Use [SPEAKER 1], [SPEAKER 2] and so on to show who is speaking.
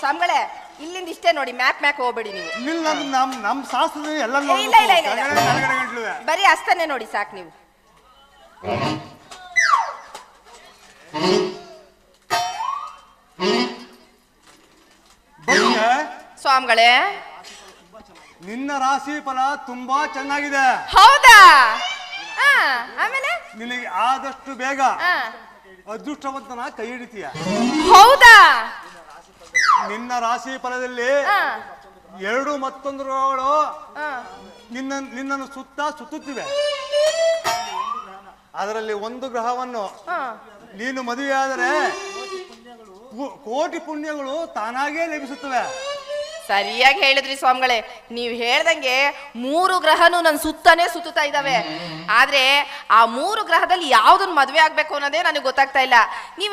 [SPEAKER 1] ಸ್ವಾಮಿಗಳೇ ಇಲ್ಲಿಂದ ಇಷ್ಟೇ ನೋಡಿ, ಮ್ಯಾಕ್ ಹೋಗ್ಬೇಡಿ ನೀವು.
[SPEAKER 2] ನಮ್ ಶಾಸ್ತ್ರ ಎಲ್ಲ
[SPEAKER 1] ಬರೀ ಅಷ್ಟನ್ನೇ ನೋಡಿ ಸಾಕು ನೀವು. ಸ್ವಾಮಿಗಳೇ
[SPEAKER 2] ನಿನ್ನ ರಾಶಿ ಫಲ ತುಂಬಾ ಚೆನ್ನಾಗಿದೆ.
[SPEAKER 1] ಹೌದಾ? ಆಮೇಲೆ
[SPEAKER 2] ನಿನಗೆ ಆದಷ್ಟು ಬೇಗ ಅದೃಷ್ಟವಂತನ ಕೈ ಹಿಡಿತೀಯ.
[SPEAKER 1] ಹೌದಾ?
[SPEAKER 2] ನಿನ್ನ ರಾಶಿ ಫಲದಲ್ಲಿ 2 ಮತ್ತೊಂದು ಗ್ರಹಗಳು ನಿನ್ನನ್ನು ಸುತ್ತುತ್ತಿವೆ. ಅದರಲ್ಲಿ ಒಂದು ಗ್ರಹವನ್ನು ನೀನು ಮದುವೆಯಾದರೆ ಕೋಟಿ ಪುಣ್ಯಗಳು ತಾನಾಗೇ ಲಭಿಸುತ್ತವೆ.
[SPEAKER 1] ಸರಿಯಾಗಿ ಹೇಳಿದ್ರಿ ಸ್ವಾಮಿಗಳೇ. ನೀವು ಹೇಳ್ದಂಗೆ 3 ಗ್ರಹನು ನನ್ನ ಸುತ್ತುತ್ತಾ ಇದ್ದಾವೆ. ಆದ್ರೆ ಆ 3 ಗ್ರಹದಲ್ಲಿ ಯಾವ್ದನ್ನ ಮದುವೆ ಆಗ್ಬೇಕು ಅನ್ನೋದೇ ನನಗೆ ಗೊತ್ತಾಗ್ತಾ ಇಲ್ಲ. ನೀವು